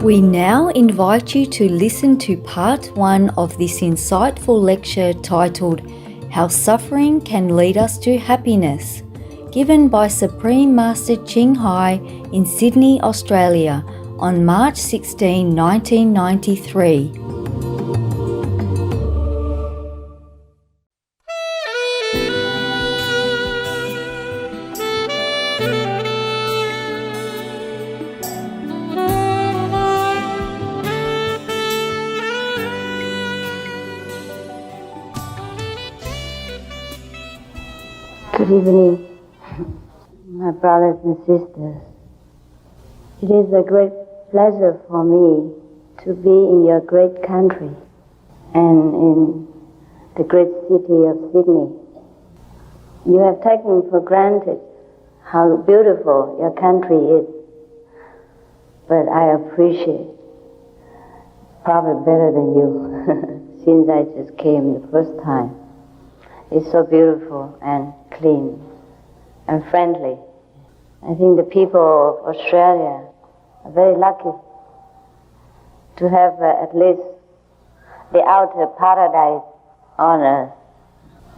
We now invite you to listen to part 1 of this insightful lecture titled How Suffering Can Lead Us to Happiness, given by Supreme Master Ching Hai in Sydney, Australia on March 16, 1993. Good evening, my brothers and sisters. It is a great pleasure for me to be in your great country and in the great city of Sydney. You have taken for granted how beautiful your country is, but I appreciate probably better than you since I just came the first time. It's so beautiful and clean and friendly. I think the people of Australia are very lucky to have at least the outer paradise on earth.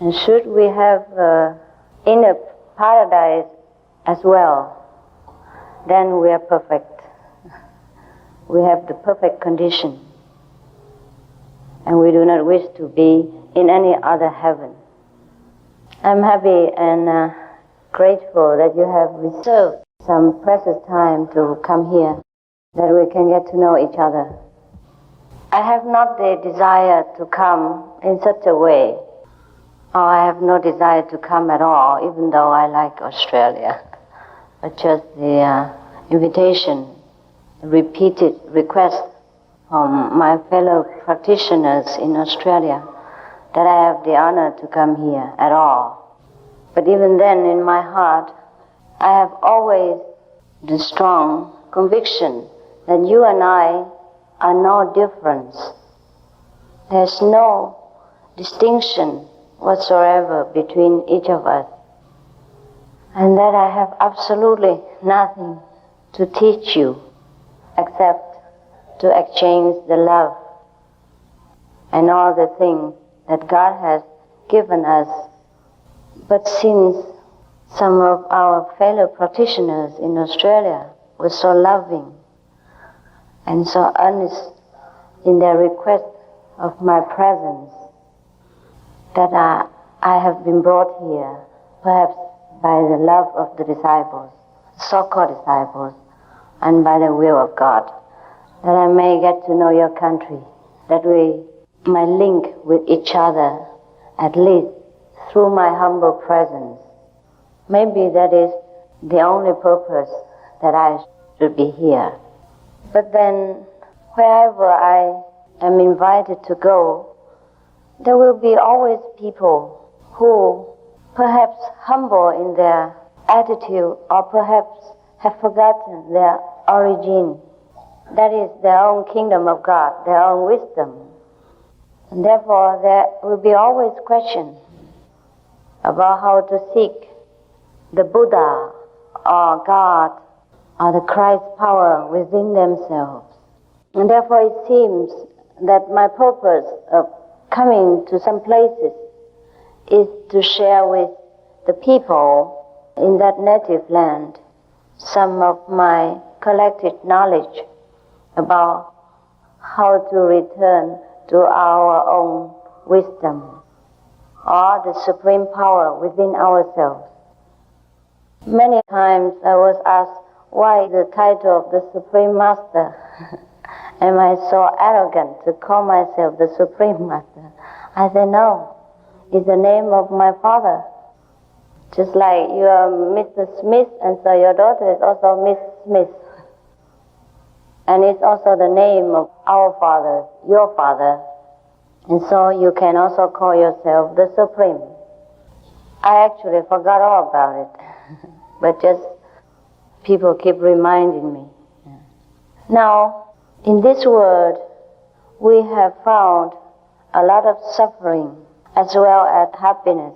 And should we have inner paradise as well, then we are perfect. We have the perfect condition. And we do not wish to be in any other heaven. I'm happy and grateful that you have reserved some precious time to come here, that we can get to know each other. I have not the desire to come in such a way, or I have no desire to come at all, even though I like Australia. But just the invitation, repeated request from my fellow practitioners in Australia that I have the honor to come here at all. But even then, in my heart, I have always the strong conviction that you and I are no difference. There's no distinction whatsoever between each of us. And that I have absolutely nothing to teach you except to exchange the love and all the things that God has given us. But since some of our fellow practitioners in Australia were so loving and so earnest in their request of my presence, that I have been brought here, perhaps by the love of the disciples, so-called disciples, and by the will of God, that I may get to know your country, that we might link with each other, at least through my humble presence. Maybe that is the only purpose that I should be here. But then, wherever I am invited to go, there will be always people who, perhaps humble in their attitude, or perhaps have forgotten their origin. That is their own kingdom of God, their own wisdom. And therefore, there will be always questions about how to seek the Buddha or God or the Christ power within themselves. And therefore, it seems that my purpose of coming to some places is to share with the people in that native land some of my collected knowledge about how to return to our own wisdom or the supreme power within ourselves. Many times I was asked, why the title of the Supreme Master? Am I so arrogant to call myself the Supreme Master? I say, no, it's the name of my father. Just like you are Mr. Smith, and so your daughter is also Miss Smith. And it's also the name of our father, your father. And so you can also call yourself the Supreme. I actually forgot all about it, but just people keep reminding me. Now, in this world, we have found a lot of suffering as well as happiness.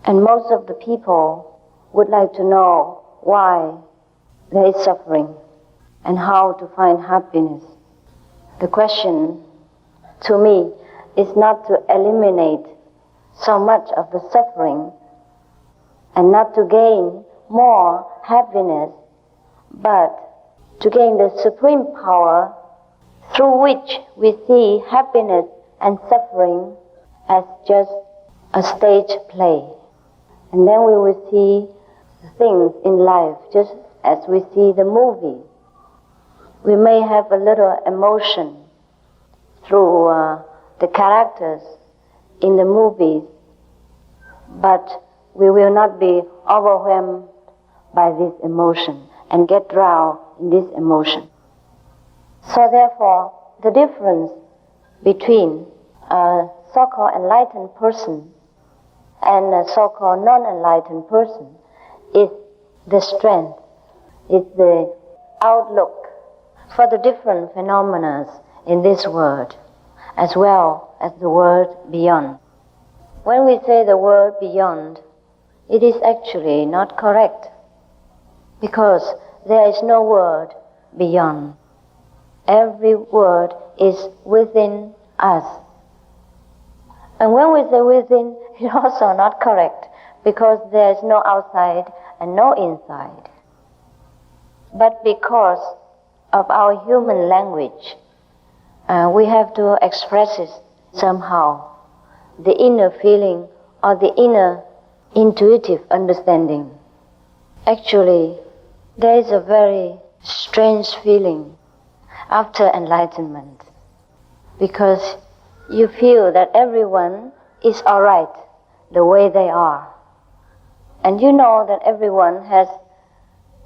And most of the people would like to know why there is suffering and how to find happiness. The question to me is not to eliminate so much of the suffering and not to gain more happiness, but to gain the supreme power through which we see happiness and suffering as just a stage play. And then we will see things in life just as we see the movie. We may have a little emotion through the characters in the movies, but we will not be overwhelmed by this emotion and get drowned in this emotion. So therefore, the difference between a so-called enlightened person and a so-called non-enlightened person is the strength, is the outlook for the different phenomena in this world, as well as the world beyond. When we say the world beyond, it is actually not correct, because there is no world beyond. Every word is within us. And when we say within, it's also not correct, because there is no outside and no inside. But because of our human language, we have to express it somehow, the inner feeling or the inner intuitive understanding. Actually, there is a very strange feeling after enlightenment, because you feel that everyone is all right the way they are. And you know that everyone has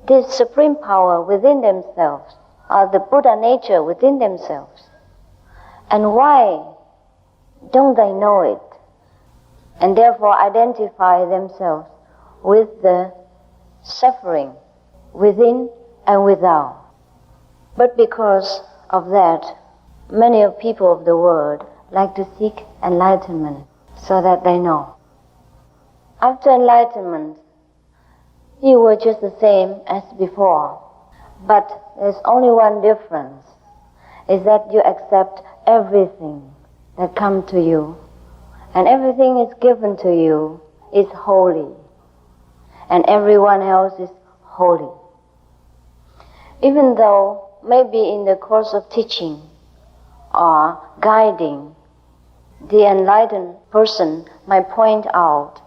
this supreme power within themselves, or the Buddha nature within themselves. And why don't they know it? And therefore identify themselves with the suffering within and without. But because of that, many of people of the world like to seek enlightenment so that they know. After enlightenment, you were just the same as before. But there's only one difference, is that you accept everything that comes to you. And everything is given to you is holy. And everyone else is holy. Even though maybe in the course of teaching or guiding, the enlightened person might point out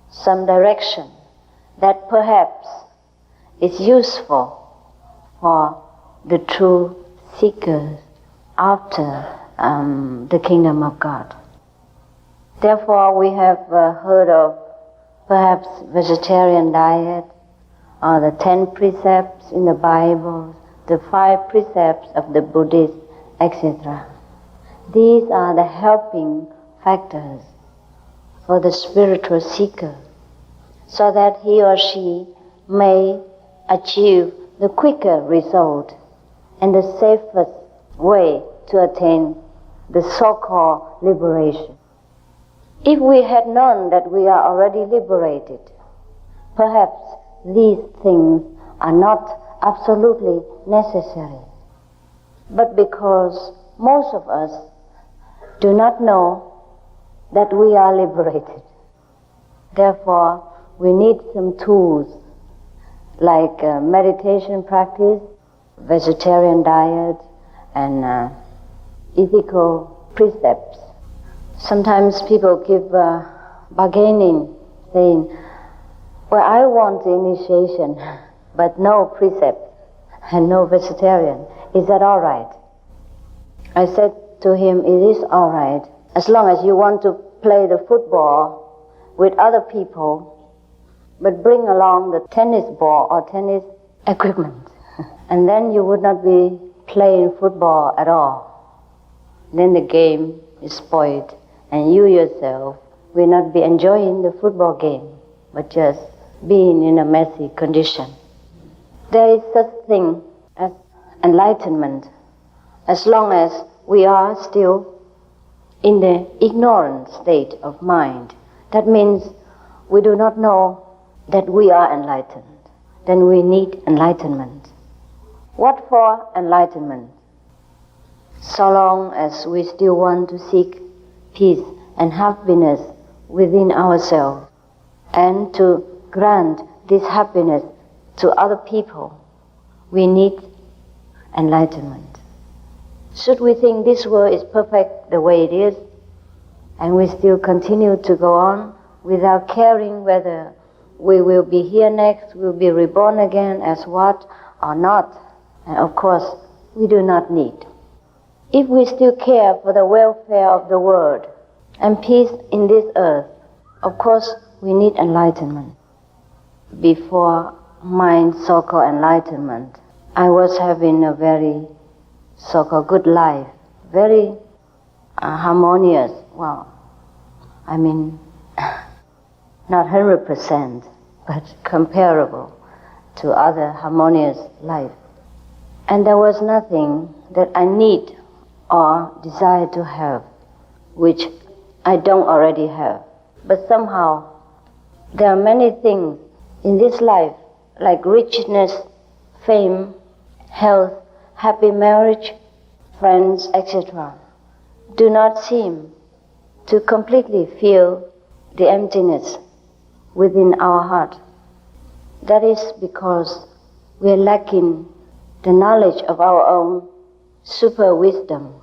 some direction that perhaps is useful for the true seekers after the kingdom of God. Therefore, we have heard of perhaps vegetarian diet, or the 10 precepts in the Bible, the 5 precepts of the Buddhists, etc. These are the helping factors for the spiritual seeker, so that he or she may achieve the quicker result and the safest way to attain the so-called liberation. If we had known that we are already liberated, perhaps these things are not absolutely necessary. But because most of us do not know that we are liberated, therefore we need some tools like meditation practice, vegetarian diet, and ethical precepts. Sometimes people give bargaining, saying, well, I want the initiation, but no precept and no vegetarian. Is that all right? I said to him, it is all right, as long as you want to play the football with other people, but bring along the tennis ball or tennis equipment. And then you would not be playing football at all. Then the game is spoiled, and you yourself will not be enjoying the football game, but just being in a messy condition. There is such thing as enlightenment, as long as we are still in the ignorant state of mind. That means we do not know that we are enlightened. Then we need enlightenment. What for enlightenment? So long as we still want to seek peace and happiness within ourselves and to grant this happiness to other people, we need enlightenment. Should we think this world is perfect the way it is, and we still continue to go on without caring whether we will be here next, will be reborn again as what or not? And of course, we do not need. If we still care for the welfare of the world and peace in this earth, of course, we need enlightenment. Before my so-called enlightenment, I was having a very so-called good life, very harmonious. Well, I mean, not 100%, but comparable to other harmonious life. And there was nothing that I need or desire to have, which I don't already have. But somehow, there are many things in this life, like richness, fame, health, happy marriage, friends, etc., do not seem to completely fill the emptiness within our heart. That is because we are lacking the knowledge of our own super wisdom.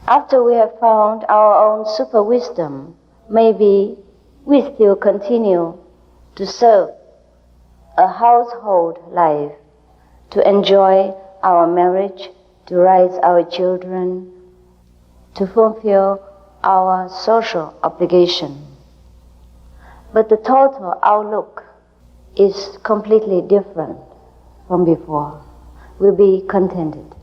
After we have found our own super wisdom, maybe we still continue to serve a household life, to enjoy our marriage, to raise our children, to fulfill our social obligation. But the total outlook is completely different from before. We'll be contented.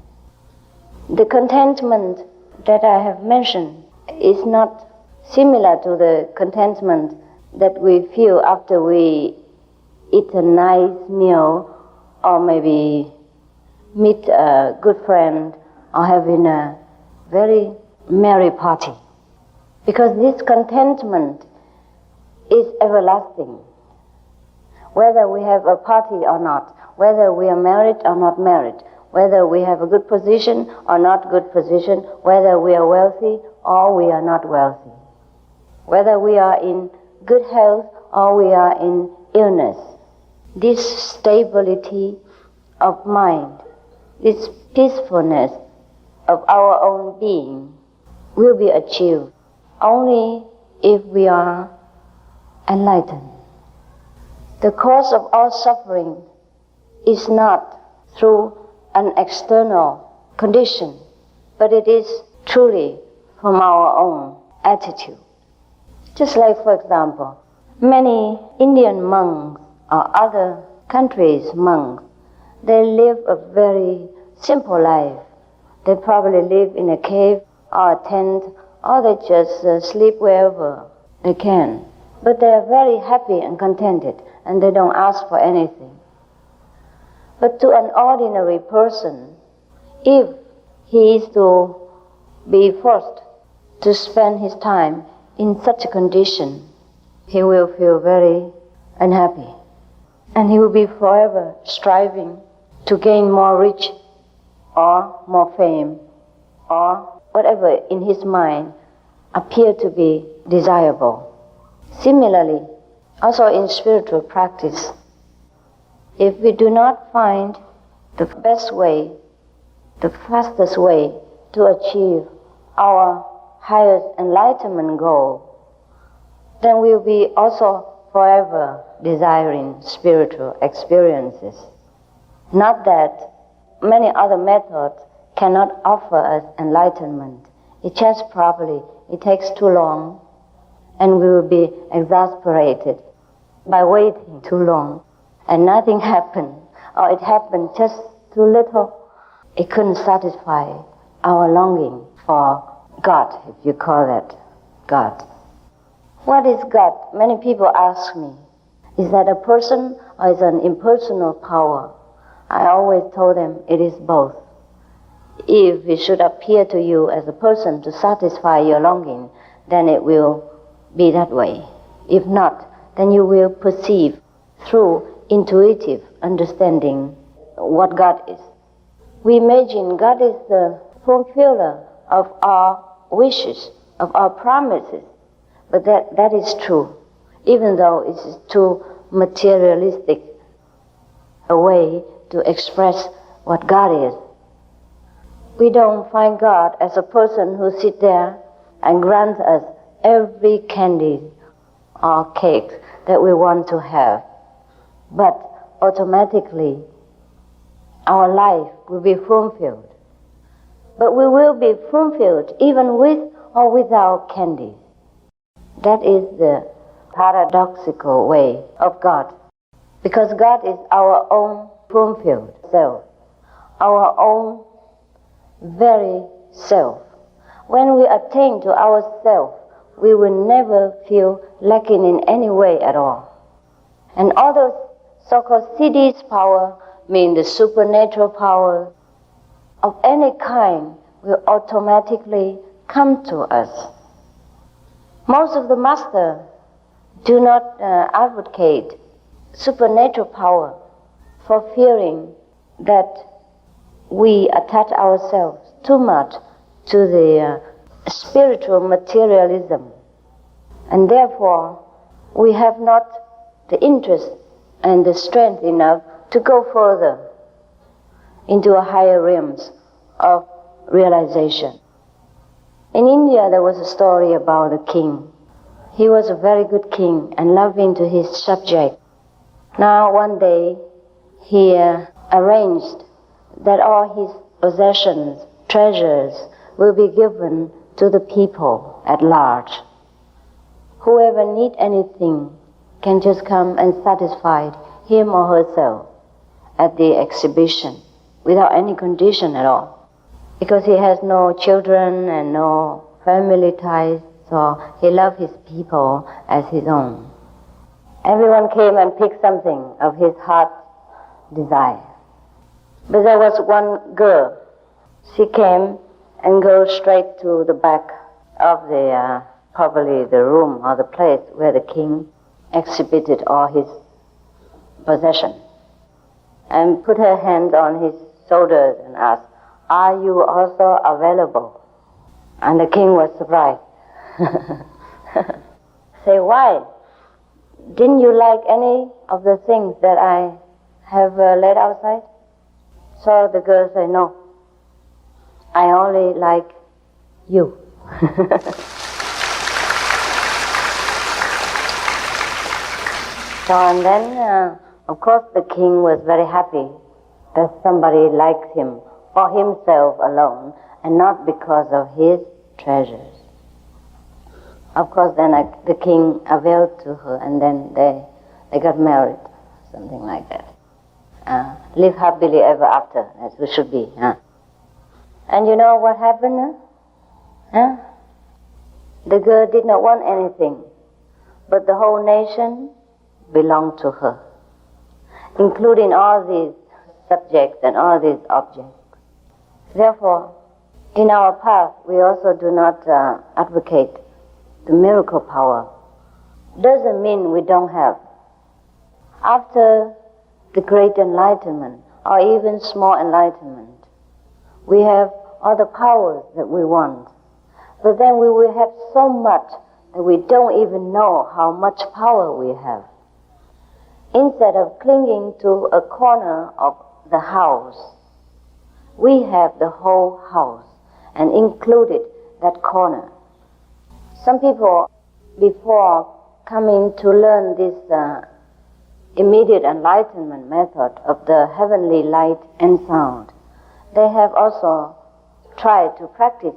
The contentment that I have mentioned is not similar to the contentment that we feel after we eat a nice meal, or maybe meet a good friend, or having a very merry party. Because this contentment is everlasting. Whether we have a party or not, whether we are married or not married, whether we have a good position or not good position, whether we are wealthy or we are not wealthy, whether we are in good health or we are in illness. This stability of mind, this peacefulness of our own being will be achieved only if we are enlightened. The cause of all suffering is not through an external condition, but it is truly from our own attitude. Just like, for example, many Indian monks or other countries' monks, they live a very simple life. They probably live in a cave or a tent, or they just sleep wherever they can. But they are very happy and contented, and they don't ask for anything. But to an ordinary person, if he is to be forced to spend his time in such a condition, he will feel very unhappy. And he will be forever striving to gain more rich or more fame or whatever in his mind appear to be desirable. Similarly, also in spiritual practice, if we do not find the best way, the fastest way to achieve our highest enlightenment goal, then we'll be also forever desiring spiritual experiences. Not that many other methods cannot offer us enlightenment. It just probably, it takes too long, and we will be exasperated by waiting too long, and nothing happened, or it happened just too little. It couldn't satisfy our longing for God, if you call that God. What is God? Many people ask me, is that a person or is it an impersonal power? I always told them it is both. If it should appear to you as a person to satisfy your longing, then it will be that way. If not, then you will perceive through intuitive understanding what God is. We imagine God is the fulfiller of our wishes, of our promises. But that is true, even though it is too materialistic a way to express what God is. We don't find God as a person who sits there and grants us every candy or cake that we want to have. But automatically, our life will be fulfilled. But we will be fulfilled even with or without candy. That is the paradoxical way of God. Because God is our own fulfilled self, our own very self. When we attain to ourself, we will never feel lacking in any way at all. And all those so-called CD's power, mean the supernatural power of any kind, will automatically come to us. Most of the masters do not advocate supernatural power for fearing that we attach ourselves too much to the spiritual materialism, and therefore we have not the interest and the strength enough to go further into a higher realms of realization. In India there was a story about a king. He was a very good king and loving to his subject. Now one day he arranged that all his possessions, treasures, will be given to the people at large. Whoever needs anything can just come and satisfy him or herself at the exhibition without any condition at all. Because he has no children and no family ties, so he loved his people as his own. Everyone came and picked something of his heart's desire. But there was one girl. She came and goes straight to the back of the, probably the room or the place where the king exhibited all his possession, and put her hand on his shoulders and asked, "Are you also available?" And the king was surprised. Say, "Why? Didn't you like any of the things that I have laid outside?" So the girl said, "No, I only like you." So and then, of course, the king was very happy that somebody liked him for himself alone and not because of his treasures. Of course, then the king availed to her, and then they got married, something like that. Live happily ever after, as we should be. And you know what happened? The girl did not want anything, but the whole nation belonged to her, including all these subjects and all these objects. Therefore, in our path, we also do not advocate the miracle power. Doesn't mean we don't have. After the great enlightenment, or even small enlightenment, we have all the powers that we want. But then we will have so much that we don't even know how much power we have. Instead of clinging to a corner of the house, we have the whole house and included that corner. Some people, before coming to learn this immediate enlightenment method of the heavenly light and sound, they have also tried to practice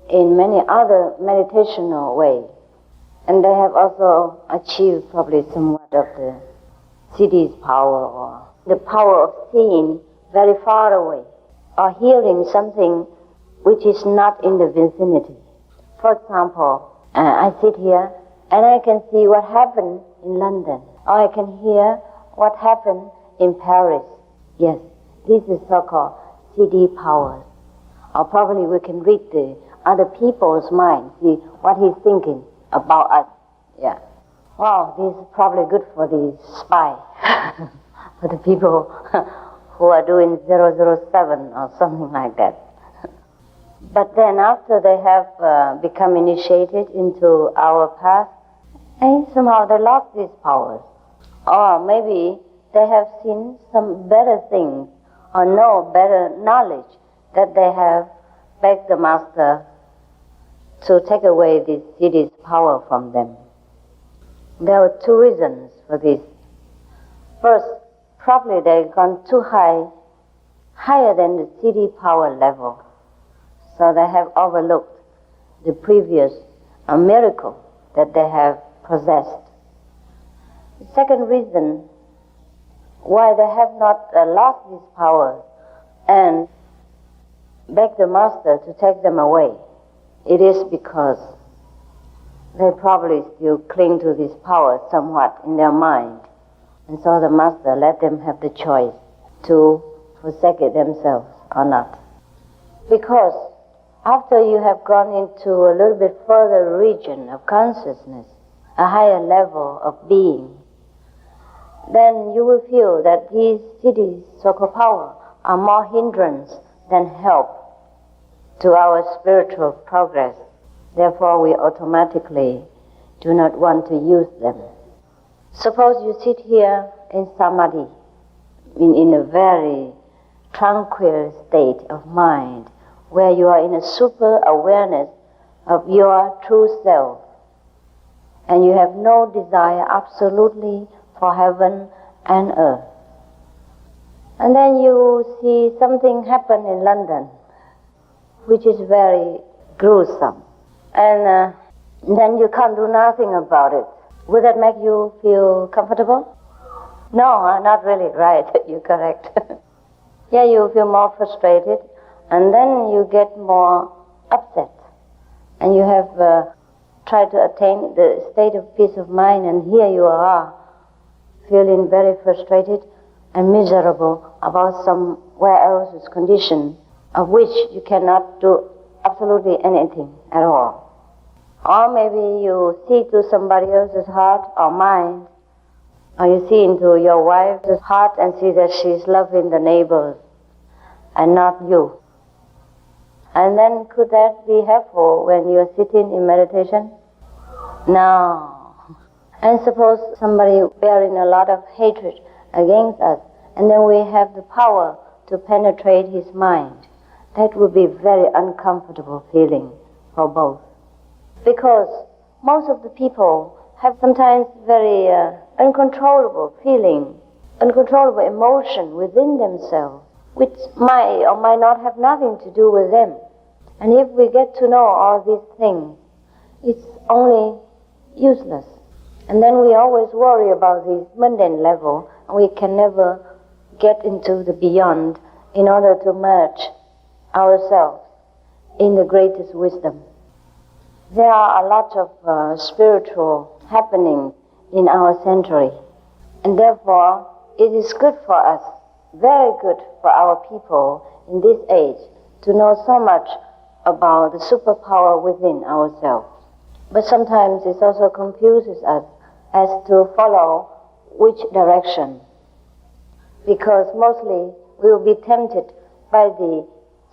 in many other meditational ways. And they have also achieved probably somewhat of the city's power, or the power of seeing very far away, or hearing something which is not in the vicinity. For example, I sit here and I can see what happened in London, or I can hear what happened in Paris. Yes, this is so-called CD powers. Or probably we can read the other people's mind, see what he's thinking about us. Yeah. Wow, this is probably good for the spy, for the people who are doing 007 or something like that. But then after they have become initiated into our path, and somehow they lost these powers. Or maybe they have seen some better things or know better knowledge that they have begged the Master to take away this city's power from them. There were two reasons for this. First, probably they've gone too high, higher than the city power level. So they have overlooked the previous miracle that they have possessed. The second reason why they have not lost these powers and begged the Master to take them away, it is because they probably still cling to this power somewhat in their mind. And so the Master let them have the choice to forsake it themselves or not. Because after you have gone into a little bit further region of consciousness, a higher level of being, then you will feel that these cities, so-called power, are more hindrance than help to our spiritual progress. Therefore, we automatically do not want to use them. Suppose you sit here in samadhi, in a very tranquil state of mind, where you are in a super awareness of your true self, and you have no desire absolutely for heaven and earth. And then you see something happen in London, which is very gruesome, and then you can't do nothing about it. Would that make you feel comfortable? No, not really, right, you're correct. Yeah, you feel more frustrated, and then you get more upset, and you have tried to attain the state of peace of mind, and here you are, feeling very frustrated and miserable about somewhere else's condition, of which you cannot do absolutely anything at all. Or maybe you see to somebody else's heart or mind, or you see into your wife's heart and see that she's loving the neighbors and not you. And then could that be helpful when you're sitting in meditation? No. And suppose somebody bearing a lot of hatred against us, and then we have the power to penetrate his mind. That would be very uncomfortable feeling for both. Because most of the people have sometimes very uncontrollable feeling, uncontrollable emotion within themselves, which might or might not have nothing to do with them. And if we get to know all these things, it's only useless. And then we always worry about this mundane level, and we can never get into the beyond in order to merge ourselves in the greatest wisdom. There are a lot of spiritual happenings in our century, and therefore it is good for us, very good for our people in this age, to know so much about the superpower within ourselves. But sometimes it also confuses us as to follow which direction, because mostly we will be tempted by the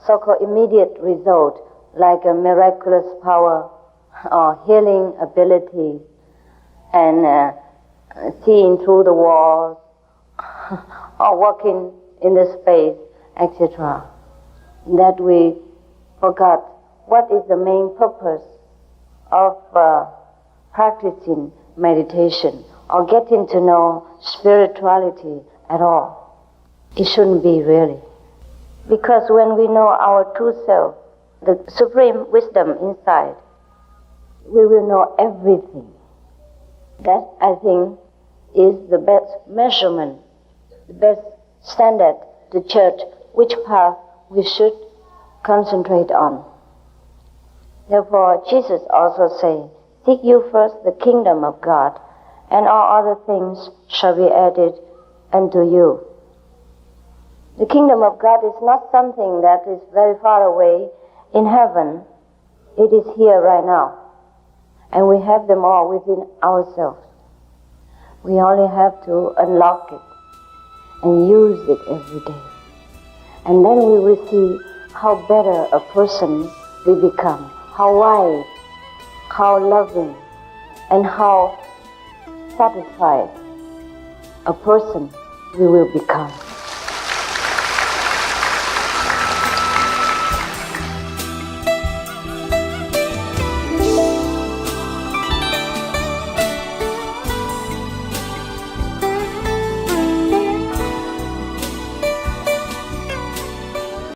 so-called immediate result, like a miraculous power or healing ability, and seeing through the walls or walking in the space, etc. That we forgot what is the main purpose of practicing meditation or getting to know spirituality at all. It shouldn't be really. Because when we know our true self, the supreme wisdom inside, we will know everything. That, I think, is the best measurement, the best standard to judge which path we should concentrate on. Therefore, Jesus also says, "Seek you first the kingdom of God, and all other things shall be added unto you." The kingdom of God is not something that is very far away in heaven. It is here right now. And we have them all within ourselves. We only have to unlock it and use it every day. And then we will see how better a person we become, how wise, how loving, and how satisfied a person we will become.